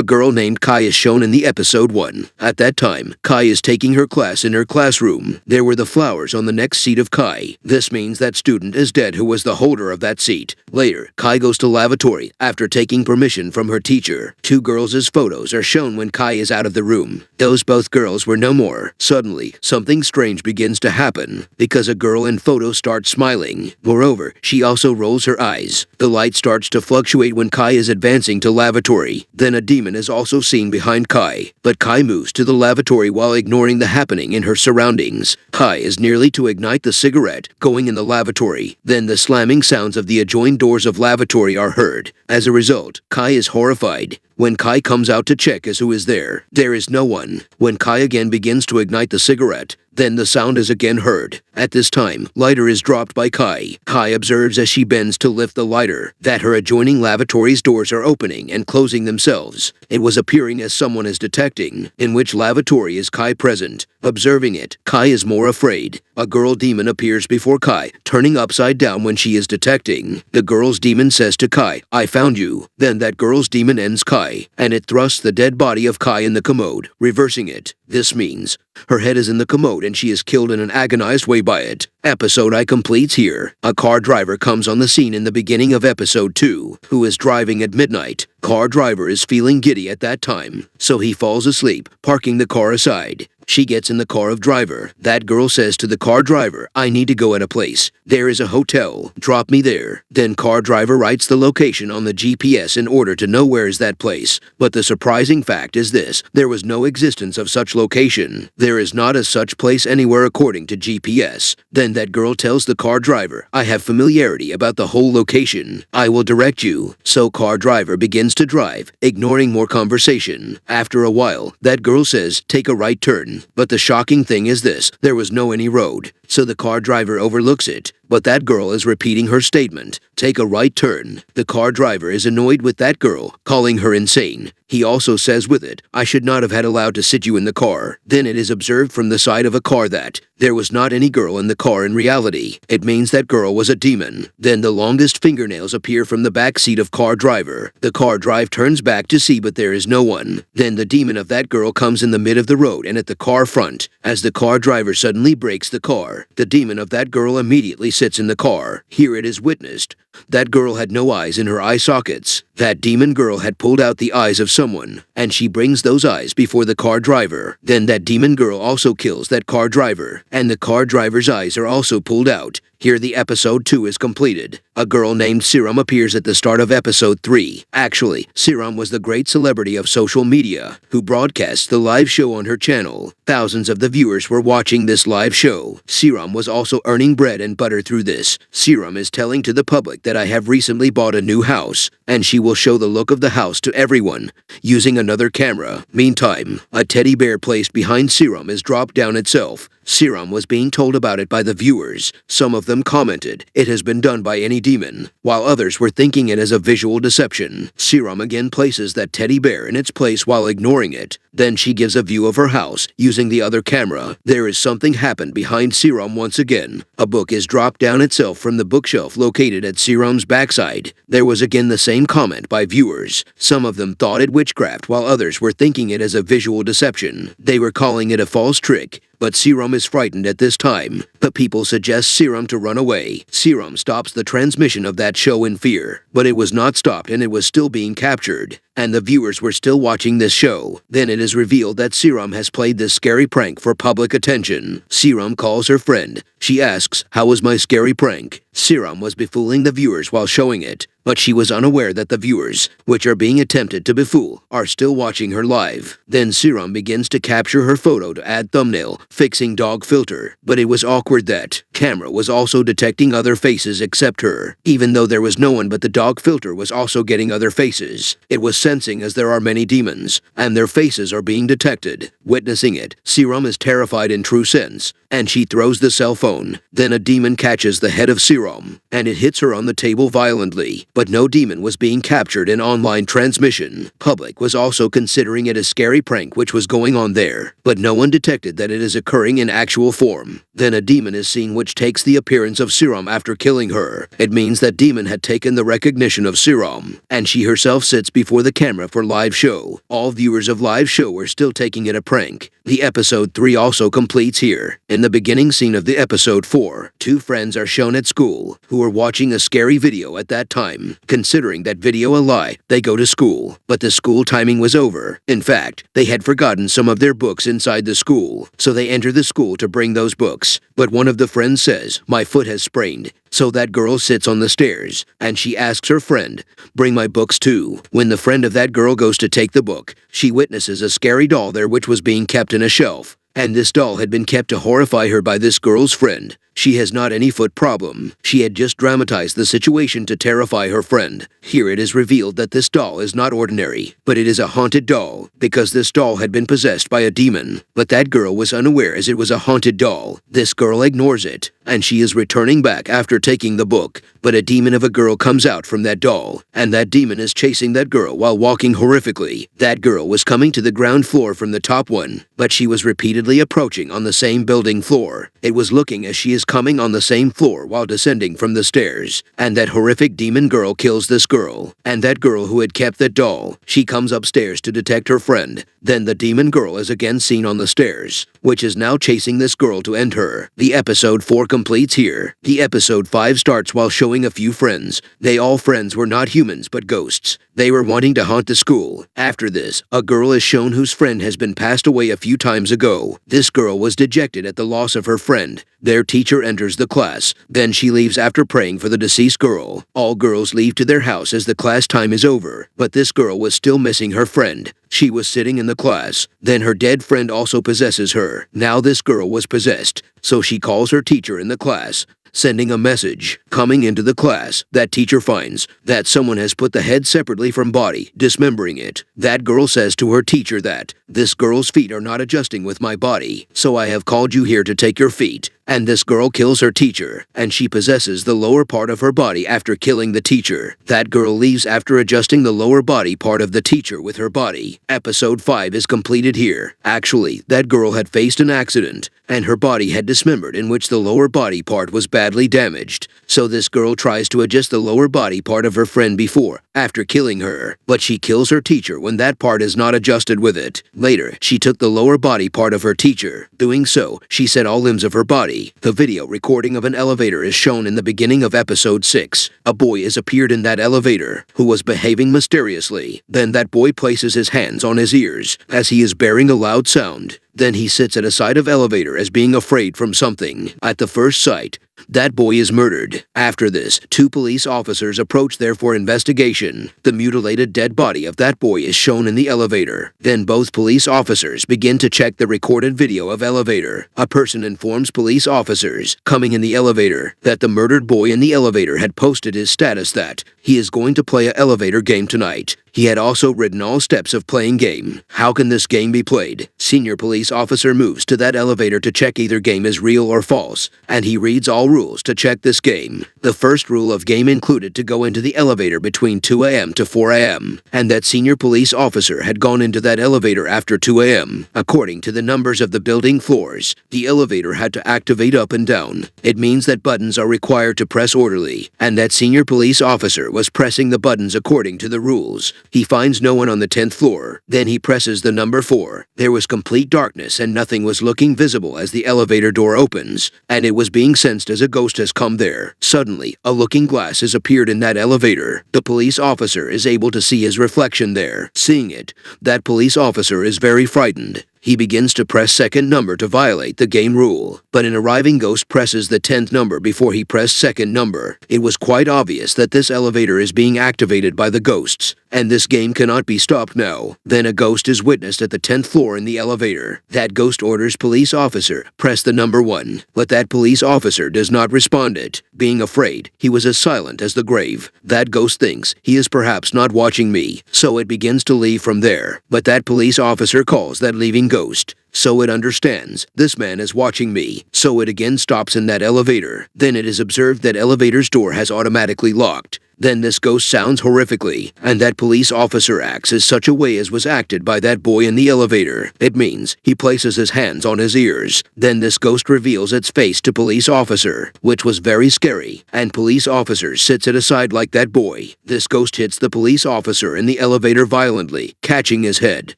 A girl named Kai is shown in the episode 1. At that time, Kai is taking her class in her classroom. There were the flowers on the next seat of Kai. This means that student is dead who was the holder of that seat. Later, Kai goes to lavatory after taking permission from her teacher. Two girls' photos are shown when Kai is out of the room. Those both girls were no more. Suddenly, something strange begins to happen because a girl in photo starts smiling. Moreover, she also rolls her eyes. The light starts to fluctuate when Kai is advancing to lavatory. Then a demon is also seen behind Kai, but Kai moves to the lavatory while ignoring the happening in her surroundings. Kai is nearly to ignite the cigarette going in the lavatory. Then the slamming sounds of the adjoined doors of lavatory are heard. As a result, Kai is horrified. When Kai comes out to check as who is there, there is no one. When Kai again begins to ignite the cigarette, then the sound is again heard. At this time, lighter is dropped by Kai. Kai observes as she bends to lift the lighter that her adjoining lavatory's doors are opening and closing themselves. It was appearing as someone is detecting. In which lavatory is Kai present? Observing it, Kai is more afraid. A girl demon appears before Kai, turning upside down when she is detecting. The girl's demon says to Kai, "I found you." Then that girl's demon ends Kai, and it thrusts the dead body of Kai in the commode, reversing it. This means her head is in the commode and she is killed in an agonized way by it. Episode I completes here. A car driver comes on the scene in the beginning of episode 2, who is driving at midnight. Car driver is feeling giddy at that time, so he falls asleep, parking the car aside. She gets in the car of driver. That girl says to the car driver, "I need to go at a place. There is a hotel. Drop me there." Then car driver writes the location on the GPS in order to know where is that place. But the surprising fact is this: there was no existence of such location. There is not a such place anywhere according to GPS. Then that girl tells the car driver, "I have familiarity about the whole location. I will direct you." So car driver begins to drive, ignoring more conversation. After a while, that girl says, "Take a right turn." But the shocking thing is this: there was no any road, so the car driver overlooks it. But that girl is repeating her statement, "Take a right turn." The car driver is annoyed with that girl, calling her insane. He also says with it, "I should not have had allowed to sit you in the car." Then it is observed from the side of a car that there was not any girl in the car in reality. It means that girl was a demon. Then the longest fingernails appear from the back seat of car driver. The car drive turns back to see, but there is no one. Then the demon of that girl comes in the mid of the road and at the car front. As the car driver suddenly brakes the car, the demon of that girl immediately sits in the car. Here it is witnessed. That girl had no eyes in her eye sockets. That demon girl had pulled out the eyes of someone, and she brings those eyes before the car driver. Then that demon girl also kills that car driver, and the car driver's eyes are also pulled out. Here the episode 2 is completed. A girl named Serum appears at the start of episode 3. Actually, Serum was the great celebrity of social media who broadcasts the live show on her channel. Thousands of the viewers were watching this live show. Serum was also earning bread and butter through this. Serum is telling to the public that I have recently bought a new house, and she will show the look of the house to everyone using another camera. Meantime, a teddy bear placed behind Serum is dropped down itself. Serum was being told about it by the viewers. Some of them commented, "It has been done by any demon," while others were thinking it as a visual deception. Serum again places that teddy bear in its place while ignoring it. Then she gives a view of her house using the other camera. There is something happened behind Serum once again. A book is dropped down itself from the bookshelf located at Serum's backside. There was again the same comment by viewers. Some of them thought it witchcraft while others were thinking it as a visual deception. They were calling it a false trick. But Serum is frightened at this time. The people suggest Serum to run away. Serum stops the transmission of that show in fear, but it was not stopped and it was still being captured. And the viewers were still watching this show. Then it is revealed that Serum has played this scary prank for public attention. Serum calls her friend. She asks, "How was my scary prank?" Serum was befooling the viewers while showing it, but she was unaware that the viewers, which are being attempted to befool, are still watching her live. Then Serum begins to capture her photo to add thumbnail, fixing dog filter. But it was awkward that camera was also detecting other faces except her. Even though there was no one, but the dog filter was also getting other faces. It was sensing as there are many demons, and their faces are being detected. Witnessing it, Serum is terrified in true sense. and she throws the cell phone. Then a demon catches the head of Serum, and it hits her on the table violently. But no demon was being captured in online transmission. Public was also considering it a scary prank which was going on there, but no one detected that it is occurring in actual form. Then a demon is seen which takes the appearance of Serum after killing her. It means that demon had taken the recognition of Serum, and she herself sits before the camera for live show. All viewers of live show were still taking it a prank. The episode 3 also completes here. In the beginning scene of the episode 4, two friends are shown at school who were watching a scary video at that time. Considering that video a lie, they go to school, but the school timing was over. In fact, they had forgotten some of their books inside the school, so they enter the school to bring those books. But one of the friends says, "My foot has sprained." So that girl sits on the stairs, and she asks her friend, "Bring my books too." When the friend of that girl goes to take the book, she witnesses a scary doll there which was being kept in a shelf. And this doll had been kept to horrify her by this girl's friend. She has not any foot problem. She had just dramatized the situation to terrify her friend. Here it is revealed that this doll is not ordinary, but it is a haunted doll, because this doll had been possessed by a demon. But that girl was unaware as it was a haunted doll. This girl ignores it, and she is returning back after taking the book. But a demon of a girl comes out from that doll, and that demon is chasing that girl while walking horrifically. That girl was coming to the ground floor from the top one, but she was repeatedly approaching on the same building floor. It was looking as she is coming on the same floor while descending from the stairs, and that horrific demon girl kills this girl. And that girl who had kept that doll, she comes upstairs to detect her friend. Then the demon girl is again seen on the stairs, which is now chasing this girl to end her. The episode 4 completes here. The episode 5 starts while showing a few friends. They all friends were not humans but ghosts. They were wanting to haunt the school. After this, a girl is shown whose friend has been passed away a few times ago. This girl was dejected at the loss of her friend. Their teacher enters the class. Then she leaves after praying for the deceased girl. All girls leave to their house as the class time is over, but this girl was still missing her friend. She was sitting in the class. Then her dead friend also possesses her. Now this girl was possessed, so she calls her teacher in the class, sending a message. Coming into the class, that teacher finds that someone has put the head separately from body, dismembering it. That girl says to her teacher that, "This girl's feet are not adjusting with my body, so I have called you here to take your feet." And this girl kills her teacher, and she possesses the lower part of her body after killing the teacher. That girl leaves after adjusting the lower body part of the teacher with her body. Episode 5 is completed here. Actually, that girl had faced an accident, and her body had dismembered in which the lower body part was badly damaged. So this girl tries to adjust the lower body part of her friend before, after killing her, but she kills her teacher when that part is not adjusted with it. Later, she took the lower body part of her teacher. Doing so, she set all limbs of her body. The video recording of an elevator is shown in the beginning of episode 6. A boy is appeared in that elevator, who was behaving mysteriously. Then that boy places his hands on his ears, as he is bearing a loud sound. Then he sits at a side of elevator as being afraid from something. At the first sight, that boy is murdered. After this, 2 police officers approach there for investigation. The mutilated dead body of that boy is shown in the elevator. Then both police officers begin to check the recorded video of elevator. A person informs police officers coming in the elevator that the murdered boy in the elevator had posted his status that he is going to play an elevator game tonight. He had also written all steps of playing game. How can this game be played? Senior police officer moves to that elevator to check either game is real or false, and he reads all rules to check this game. The first rule of game included to go into the elevator between 2 a.m. to 4 a.m., and that senior police officer had gone into that elevator after 2 a.m. According to the numbers of the building floors, the elevator had to activate up and down. It means that buttons are required to press orderly, and that senior police officer was pressing the buttons according to the rules. He finds no one on the 10th floor. Then he presses the number 4. There was complete darkness and nothing was looking visible as the elevator door opens, and it was being sensed as a ghost has come there. Suddenly, a looking glass has appeared in that elevator. The police officer is able to see his reflection there. Seeing it, that police officer is very frightened. He begins to press second number to violate the game rule, but an arriving ghost presses the 10th number before he pressed second number. It was quite obvious that this elevator is being activated by the ghosts, and this game cannot be stopped now. Then a ghost is witnessed at the 10th floor in the elevator. That ghost orders police officer, press the number 1, but that police officer does not respond it. Being afraid, he was as silent as the grave. That ghost thinks he is perhaps not watching me, so it begins to leave from there, but that police officer calls that leaving ghost. so it understands this man is watching me, so it again stops in that elevator. Then it is observed that elevator's door has automatically locked. Then this ghost sounds horrifically, and that police officer acts as such a way as was acted by that boy in the elevator. It means he places his hands on his ears. Then this ghost reveals its face to police officer, which was very scary, and police officer sits it aside like that boy. This ghost hits the police officer in the elevator violently, catching his head,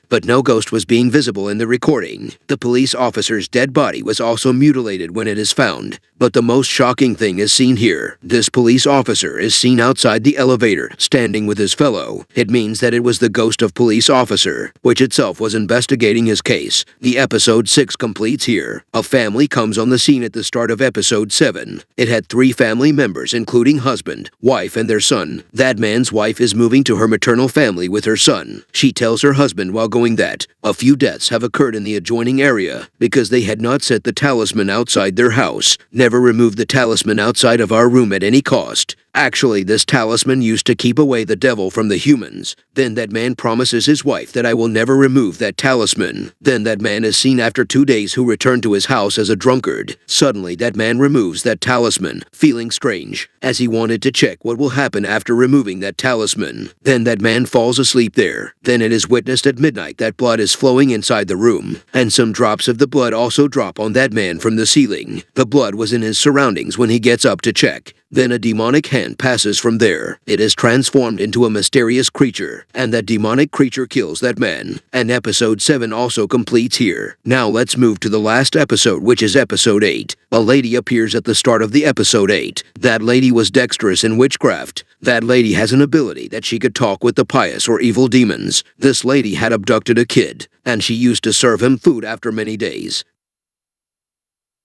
but no ghost was being visible in the recording. The police officer's dead body was also mutilated when it is found, but the most shocking thing is seen here. This police officer is seen outside the elevator, standing with his fellow. It means that it was the ghost of police officer, which itself was investigating his case. The episode 6 completes here. A family comes on the scene at the start of episode 7. It had 3 family members, including husband, wife, and their son. That man's wife is moving to her maternal family with her son. She tells her husband while going that a few deaths have occurred in the adjoining area because they had not set the talisman outside their house. Never remove the talisman outside of our room at any cost. Actually, this talisman used to keep away the devil from the humans. Then that man promises his wife that I will never remove that talisman. Then that man is seen after 2 days who returned to his house as a drunkard. Suddenly, that man removes that talisman, feeling strange, as he wanted to check what will happen after removing that talisman. Then that man falls asleep there. Then it is witnessed at midnight that blood is flowing inside the room, and some drops of the blood also drop on that man from the ceiling. The blood was in his surroundings when he gets up to check. Then a demonic hand passes from there. It is transformed into a mysterious creature, and that demonic creature kills that man. And episode 7 also completes here. Now let's move to the last episode, which is episode 8. A lady appears at the start of the episode 8. That lady was dexterous in witchcraft. That lady has an ability that she could talk with the pious or evil demons. This lady had abducted a kid, and she used to serve him food after many days.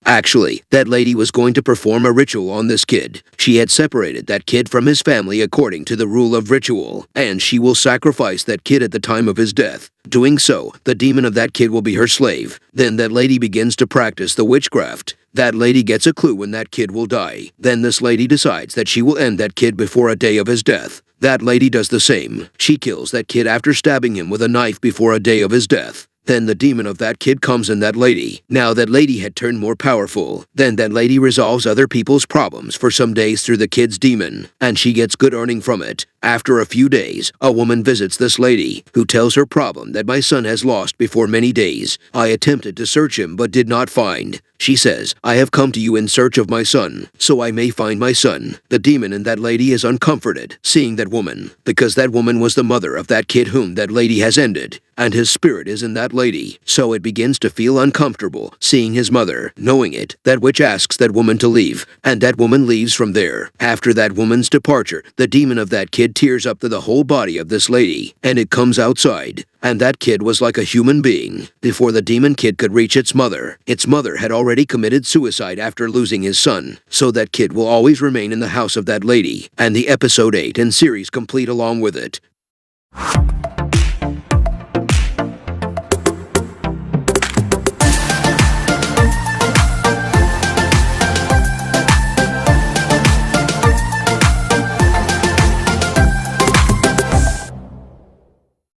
Actually, that lady was going to perform a ritual on this kid. She had separated that kid from his family according to the rule of ritual, and she will sacrifice that kid at the time of his death. Doing so, the demon of that kid will be her slave. Then that lady begins to practice the witchcraft. That lady gets a clue when that kid will die. Then this lady decides that she will end that kid before a day of his death. That lady does the same. She kills that kid after stabbing him with a knife before a day of his death. Then the demon of that kid comes in that lady. Now that lady had turned more powerful. Then that lady resolves other people's problems for some days through the kid's demon, and she gets good earning from it. After a few days, a woman visits this lady, who tells her problem that my son has lost before many days. I attempted to search him but did not find. She says, I have come to you in search of my son, so I may find my son. The demon in that lady is uncomforted, seeing that woman, because that woman was the mother of that kid whom that lady has ended, and his spirit is in that lady. So it begins to feel uncomfortable, seeing his mother. Knowing it, that witch asks that woman to leave, and that woman leaves from there. After that woman's departure, the demon of that kid tears up to the whole body of this lady, and it comes outside. And that kid was like a human being. Before the demon kid could reach its mother had already committed suicide after losing his son. So that kid will always remain in the house of that lady. And the episode 8 and series complete along with it.